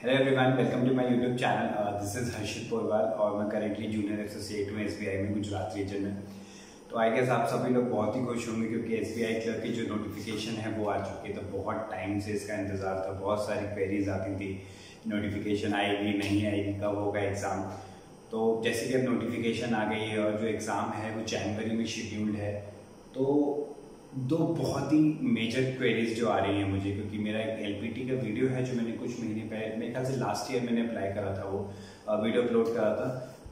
Hello everyone, welcome to my YouTube channel. This is Harshit Porwal और मैं currently junior associate हूँ SBI में Gujarat reason में। तो आई गेस आप सभी लोग बहुत ही खुश होंगे क्योंकि एसबीआई क्लर्क की जो नोटिफिकेशन है वो आ चुकी है। तो बहुत टाइम से इसका इंतजार था, बहुत सारी क्वेरीज आती थी, नोटिफिकेशन आएगी नहीं आएगी, कब होगा एग्ज़ाम। तो जैसे कि अब नोटिफिकेशन आ गई है और जो एग्ज़ाम है वो जनवरी में शेड्यूल्ड है। तो दो बहुत ही मेजर क्वेरीज जो आ रही हैं मुझे, क्योंकि मेरा एक एलपीटी का वीडियो है जो मैंने कुछ महीने पहले, मेरे ख्याल से लास्ट ईयर मैंने अप्लाई करा था, वो वीडियो अपलोड करा था।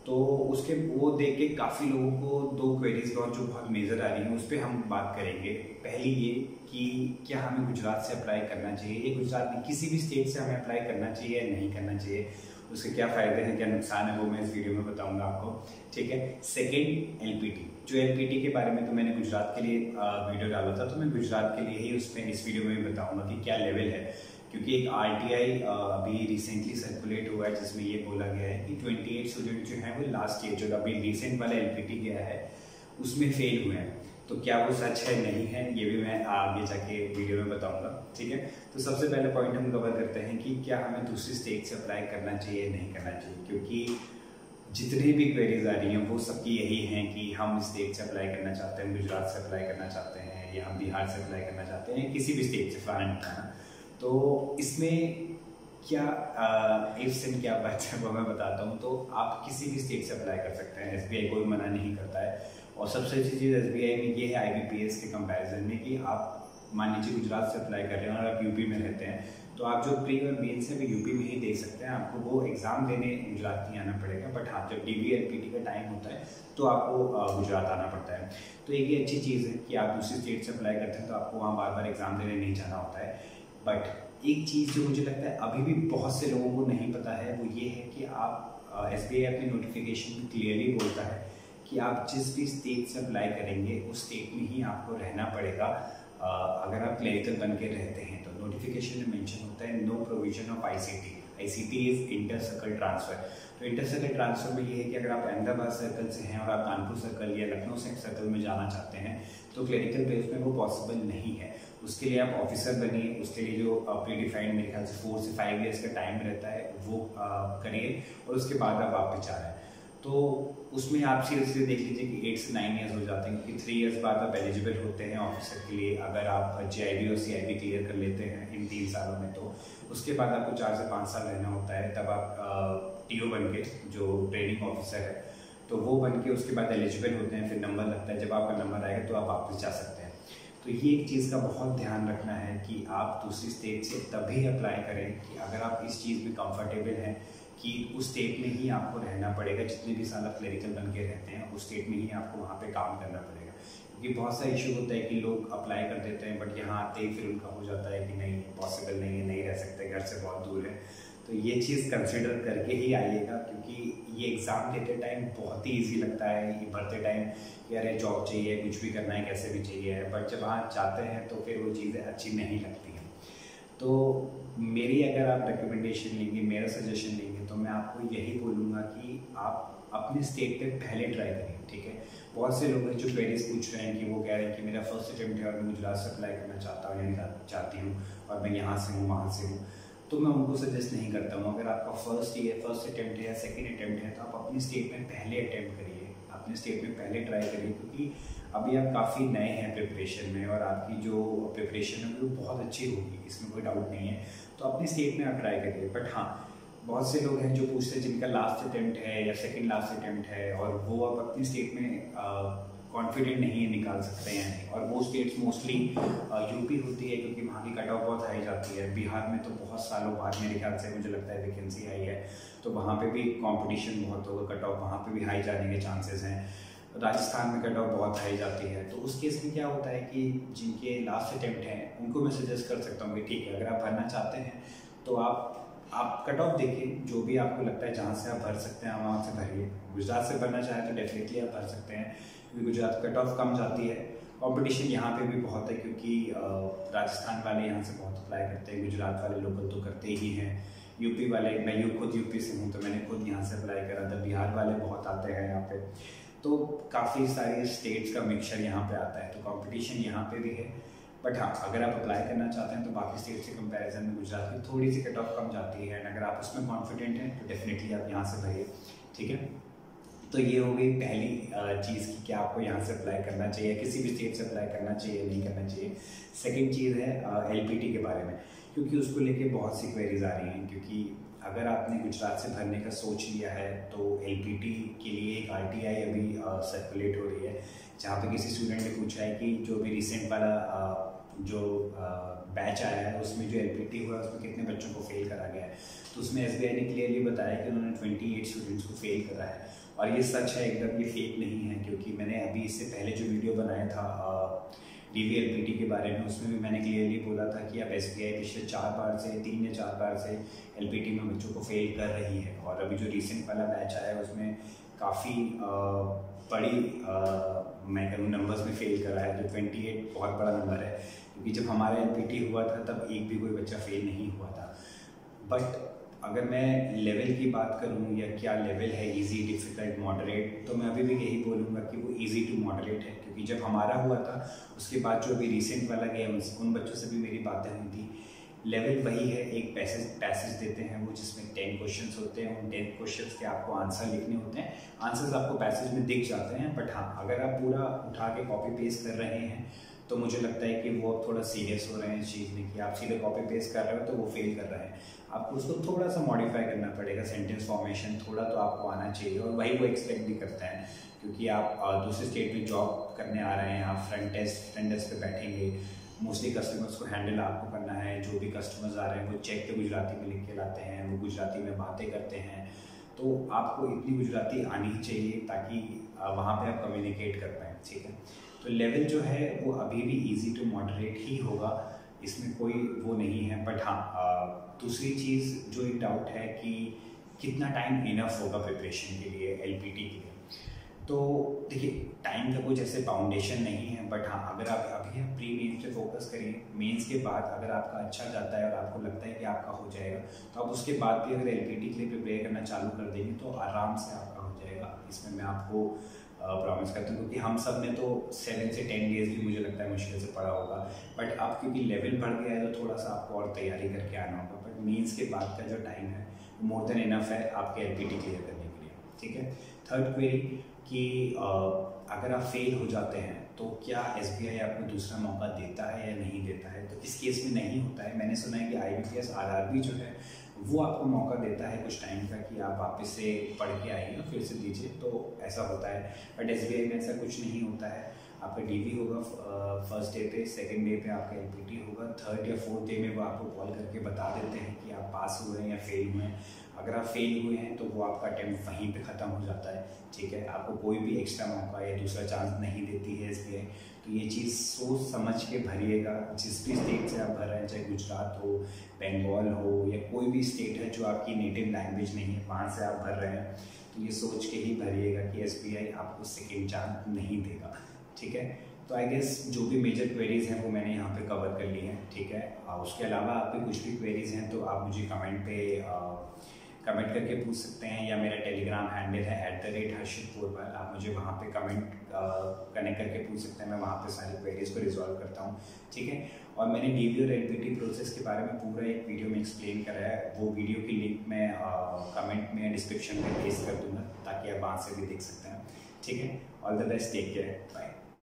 तो उसके वो देख के काफ़ी लोगों को दो क्वेरीज और जो बहुत मेजर आ रही हैं उस पर हम बात करेंगे। पहली ये कि क्या हमें गुजरात से अप्लाई करना चाहिए, ये गुजरात में किसी भी स्टेट से हमें अप्लाई करना चाहिए या नहीं करना चाहिए, उसके क्या फ़ायदे हैं क्या नुकसान है, वो मैं इस वीडियो में बताऊंगा आपको। ठीक है। Second, LPT. जो एलपीटी के बारे में तो मैंने गुजरात के लिए वीडियो डाला था, तो मैं गुजरात के लिए ही उसमें इस वीडियो में भी बताऊंगा कि क्या लेवल है। क्योंकि एक आरटीआई अभी रिसेंटली सर्कुलेट हुआ है जिसमें ये बोला गया है कि 28 स्टूडेंट जो हैं वो लास्ट ईयर जो अभी रिसेंट वाला एलपीटी गया है उसमें फेल हुए हैं। तो क्या वो सच है नहीं है, ये भी मैं आगे जाके वीडियो में बताऊंगा। ठीक है। तो सबसे पहले पॉइंट हम कवर करते हैं कि क्या हमें दूसरी स्टेट से अप्लाई करना चाहिए नहीं करना चाहिए। क्योंकि जितनी भी क्वेरीज आ रही हैं वो सबकी यही हैं कि हम स्टेट से अप्लाई करना चाहते हैं, गुजरात से अप्लाई करना चाहते हैं या हम बिहार से अप्लाई करना चाहते हैं, किसी भी स्टेट से फलाना ढिकाना। तो इसमें क्या इफ्स एंड क्या बट्स है वो मैं बताता हूँ। तो आप किसी भी स्टेट से अप्लाई कर सकते हैं, एसबीआई कोई मना नहीं करता है। और सबसे अच्छी चीज़ एसबीआई में ये है आईबीपीएस के कंपैरिजन में कि आप मान लीजिए गुजरात से अप्लाई कर रहे हैं और आप यूपी में रहते हैं, तो आप जो प्री और मेन से भी यूपी में ही दे सकते हैं, आपको वो एग्ज़ाम देने गुजरात नहीं आना पड़ेगा। बट हाँ, जब डीवीएलपीटी का टाइम होता है तो आपको गुजरात आना पड़ता है। तो एक ये अच्छी चीज़ है कि आप दूसरी स्टेट से अप्लाई करते हैं तो आपको वहाँ बार बार एग्ज़ाम देने नहीं जाना होता है। बट एक चीज़ जो मुझे लगता है अभी भी बहुत से लोगों को नहीं पता है वो ये है कि आप एसबीआई अपनी नोटिफिकेशन में क्लियरली बोलता है कि आप जिस भी स्टेट से अप्लाई करेंगे उस स्टेट में ही आपको रहना पड़ेगा। अगर आप क्लरिकल बन के रहते हैं तो नोटिफिकेशन में मेंशन होता है no provision of ICT. ICT is inter circle transfer. तो इंटर सर्कल ट्रांसफर में ये है कि अगर आप अहमदाबाद सर्कल से हैं और आप कानपुर सर्कल या लखनऊ सर्कल में जाना चाहते हैं तो क्लरिकल बेस में वो पॉसिबल नहीं है। उसके लिए आप ऑफिसर बनिए, उसके लिए जो प्री डिफाइंड मेरे ख्याल से 4 से 5 ईयर्स का टाइम रहता है वो करिए और उसके बाद आप वापस जा रहे हैं। तो उसमें आप सीरियसली देख लीजिए कि 8 से 9 ईयर्स हो जाते हैं, क्योंकि 3 ईयर्स बाद आप एलिजिबल होते हैं ऑफिसर के लिए अगर आप जेआईबी और सीआईबी क्लियर कर लेते हैं इन 3 सालों में। तो उसके बाद आपको 4 से 5 साल रहना होता है, तब आप टीओ बन के जो ट्रेनिंग ऑफिसर है तो वो बन के उसके बाद एलिजिबल होते हैं, फिर नंबर लगता है, जब आपका नंबर आएगा तो आप वापस जा सकते हैं। तो ये एक चीज़ का बहुत ध्यान रखना है कि आप दूसरी स्टेट से तभी अप्लाई करें कि अगर आप इस चीज़ में कंफर्टेबल हैं कि उस स्टेट में ही आपको रहना पड़ेगा, जितने भी साल आप क्लरिकल बन के रहते हैं उस स्टेट में ही आपको वहाँ पे काम करना पड़ेगा। क्योंकि बहुत सा इशू होता है कि लोग अप्लाई कर देते हैं बट यहाँ आते ही फिर उनका हो जाता है कि नहीं पॉसिबल नहीं है, नहीं रह सकते, घर से बहुत दूर है। तो ये चीज़ कंसिडर करके ही आइएगा, क्योंकि ये एग्ज़ाम देते टाइम बहुत ही ईजी लगता है, ये भरते टाइम कि अरे जॉब चाहिए, कुछ भी करना है, कैसे भी चाहिए, बट जब आप चाहते हैं तो फिर वो चीज़ें अच्छी नहीं लगती हैं। तो मेरी अगर आप रिकमेंडेशन लेंगे, मेरा सजेशन लेंगे, तो मैं आपको यही बोलूँगा कि आप अपने स्टेट पे पहले ट्राई करिए। ठीक है। बहुत से लोग हैं जो क्वेरीज पूछ रहे हैं कि वो कह रहे हैं कि मेरा फर्स्ट अटेम्प्ट है और मैं गुजरात से अप्लाई करना चाहता हूँ या चाहती हूँ और मैं यहाँ से हूँ वहाँ से हूँ। तो मैं उनको सजेस्ट नहीं करता हूँ। अगर आपका फर्स्ट अटेम्प्ट है या सेकेंड अटेम्प्ट है तो आप अपनी स्टेट में पहले अटेम्प्ट करिए, अपने स्टेट में पहले ट्राई करिए, क्योंकि अभी आप काफ़ी नए हैं प्रिपरेशन में और आपकी जो प्रिपरेशन है वो बहुत अच्छी होगी, इसमें कोई डाउट नहीं है। तो अपनी स्टेट में आप ट्राई करिए। बट हाँ, बहुत से लोग हैं जो पूछते हैं जिनका लास्ट अटेम्प्ट है या सेकंड लास्ट अटेम्प्ट है और वो अब अपनी स्टेट में कॉन्फिडेंट नहीं है, निकाल सकते हैं। और वो स्टेट्स मोस्टली यूपी होती है क्योंकि वहाँ की कट ऑफ बहुत हाई जाती है। बिहार में तो बहुत सालों बाद मेरे ख्याल से मुझे लगता है वैकेंसी आई है, तो वहाँ पे भी कंपटीशन बहुत होगा, कट ऑफ वहाँ पे भी हाई जाने के चांसेस हैं। राजस्थान में कट ऑफ बहुत हाई जाती है। तो उस केस में क्या होता है कि जिनके लास्ट अटेम्प्ट हैं उनको मैं सजेस्ट कर सकता हूँ कि ठीक है, अगर आप भरना चाहते हैं तो आप कट ऑफ देखिए, जो भी आपको लगता है जहाँ से आप भर सकते हैं वहाँ से भरिए। गुजरात से भरना चाहें तो डेफिनेटली आप भर सकते हैं, क्योंकि गुजरात कट ऑफ कम जाती है। कंपटीशन यहाँ पे भी बहुत है क्योंकि राजस्थान वाले यहाँ से बहुत अप्लाई करते हैं, गुजरात वाले लोकल तो करते ही हैं, यूपी वाले, मैं खुद यूपी से हूँ तो मैंने खुद यहाँ से अप्लाई करा था, बिहार वाले बहुत आते हैं यहाँ पे। तो काफ़ी सारी स्टेट्स का मिक्सचर यहाँ पे आता है, तो कंपटीशन यहाँ पे भी है। बट हाँ, अगर आप अप्लाई करना चाहते हैं तो बाकी स्टेट से कंपैरिजन में गुजरात की थोड़ी सी कट ऑफ कम जाती है, एंड अगर आप उसमें कॉन्फिडेंट हैं तो डेफिनेटली आप यहाँ से भरिए, ठीक है। तो ये हो गई पहली चीज़ कि क्या आपको यहाँ से अप्लाई करना चाहिए, किसी भी स्टेट से अप्लाई करना चाहिए नहीं करना चाहिए। सेकंड चीज़ है LPT के बारे में, क्योंकि उसको लेके बहुत सी क्वेरीज आ रही हैं। क्योंकि अगर आपने गुजरात से भरने का सोच लिया है तो LPT के लिए एक RTI अभी सर्कुलेट हो रही है, जहाँ पे किसी स्टूडेंट ने पूछा है कि जो भी रिसेंट वाला जो बैच आया है उसमें जो LPT हुआ है उसमें कितने बच्चों को फेल करा गया है। तो उसमें SBI ने क्लियरली बताया कि उन्होंने 28 स्टूडेंट्स को फेल करा है, और ये सच है एकदम, ये फेक नहीं है। क्योंकि मैंने अभी इससे पहले जो वीडियो बनाया था DVLPT के बारे में, उसमें भी मैंने क्लियरली बोला था कि अब SBI पिछले 3 या 4 बार से LPT में बच्चों को फेल कर रही है। और अभी जो रिसेंट वाला बैच आया है उसमें काफ़ी बड़ी मैं कहूँ नंबर्स में फेल करा है, जो 28 बहुत बड़ा नंबर है। क्योंकि जब हमारा LPT हुआ था तब एक भी कोई बच्चा फेल नहीं हुआ था। बट अगर मैं लेवल की बात करूँ या क्या लेवल है, इजी, डिफ़िकल्ट, मॉडरेट, तो मैं अभी भी यही बोलूँगा कि वो इजी टू मॉडरेट है। क्योंकि जब हमारा हुआ था उसके बाद जो अभी रिसेंट वाला गया उन बच्चों से भी मेरी बातें हुई थी। लेवल वही है, एक पैसेज देते हैं वो जिसमें 10 क्वेश्चंस होते हैं। उन 10 क्वेश्चंस के आपको आंसर लिखने होते हैं। आंसर्स आपको पैसेज में दिख जाते हैं। बट हाँ, अगर आप पूरा उठा के कॉपी पेस्ट कर रहे हैं तो मुझे लगता है कि वो अब थोड़ा सीरियस हो रहे हैं इस चीज़ में कि आप सीधे कॉपी पेस्ट कर रहे हो तो वो फेल कर रहे हैं। आपको उसको थोड़ा सा मॉडिफाई करना पड़ेगा, सेंटेंस फॉर्मेशन थोड़ा तो आपको आना चाहिए, और वही वो एक्सपेक्ट भी करते हैं। क्योंकि आप दूसरे स्टेट में जॉब करने आ रहे हैं, आप फ्रंट डेस्क पे बैठेंगे, मोस्टली कस्टमर्स को हैंडल आपको करना है। जो भी कस्टमर्स आ रहे हैं वो चेक पे गुजराती में लिख के लाते हैं, वो गुजराती में बातें करते हैं। तो आपको इतनी गुजराती आनी ही चाहिए ताकि वहाँ पे आप कम्युनिकेट कर पाएँ, ठीक है। तो लेवल जो है वो अभी भी इजी टू मॉडरेट ही होगा, इसमें कोई वो नहीं है। बट हाँ, दूसरी चीज़ जो एक डाउट है कि कितना टाइम इनफ होगा प्रिपरेशन के लिए, LPT के लिए। तो देखिए, टाइम का कुछ ऐसे फाउंडेशन नहीं है। बट हाँ, अगर आप अभी प्री मेंस पे फोकस करिए, मेंस के बाद अगर आपका अच्छा जाता है और आपको लगता है कि आपका हो जाएगा, तो आप उसके बाद भी अगर LPT के लिए प्रिपेयर करना चालू कर देंगे तो आराम से आपका हो जाएगा। इसमें मैं आपको प्रॉमिस करता हूँ। क्योंकि हम सब ने तो 7 से 10 डेज भी मुझे लगता है मुश्किल से पढ़ा होगा। बट अब क्योंकि लेवल बढ़ गया है तो थोड़ा सा आपको और तैयारी करके आना होगा। बट मेंस के बाद का जो टाइम है वो मोर देन इनफ है आपके LPT क्लियर करने के लिए, ठीक है। थर्ड क्वेरी कि अगर आप फेल हो जाते हैं तो क्या SBI आपको दूसरा मौका देता है या नहीं देता है। तो इस केस में नहीं होता है। मैंने सुना है कि IBPS RRB जो है वो आपको मौका देता है कुछ टाइम का कि आप वापस से पढ़ के आइए फिर से दीजिए, तो ऐसा होता है। बट SBI में ऐसा कुछ नहीं होता है। आपका DV होगा फर्स्ट डे पे, सेकंड डे पे आपका LPT होगा, थर्ड या फोर्थ डे में वो आपको कॉल करके बता देते हैं कि आप पास हुए हैं या फेल हुए हैं। अगर आप फेल हुए हैं तो वो आपका अटेम्प्ट वहीं पे ख़त्म हो जाता है, ठीक है। आपको कोई भी एक्स्ट्रा मौका या दूसरा चांस नहीं देती है SBI। तो ये चीज़ सोच समझ के भरिएगा। जिस भी स्टेट से आप भर रहे हैं, चाहे गुजरात हो, बंगाल हो या कोई भी स्टेट है जो आपकी नेटिव लैंग्वेज नहीं है वहाँ से आप भर रहे हैं, तो ये सोच के ही भरिएगा कि SBI आपको सेकेंड चांस नहीं देगा, ठीक है। तो आई गेस जो भी मेजर क्वेरीज हैं वो मैंने यहाँ पे कवर कर ली हैं, ठीक है। उसके अलावा आपकी कुछ भी क्वेरीज हैं तो आप मुझे कमेंट करके पूछ सकते हैं, या मेरा टेलीग्राम हैंडल है @HarshitPorwal। आप मुझे वहाँ पे कमेंट कनेक्ट करके पूछ सकते हैं। मैं वहाँ पे सारी क्वेरीज को रिजॉल्व करता हूँ, ठीक है। और मैंने DV और LPT प्रोसेस के बारे में पूरा एक वीडियो में एक्सप्लेन करा है। वो वीडियो की लिंक मैं कमेंट में डिस्क्रिप्शन में पेस्ट कर दूँगा ताकि आप वहाँ से भी देख सकते हैं, ठीक है। All the best, take care, bye.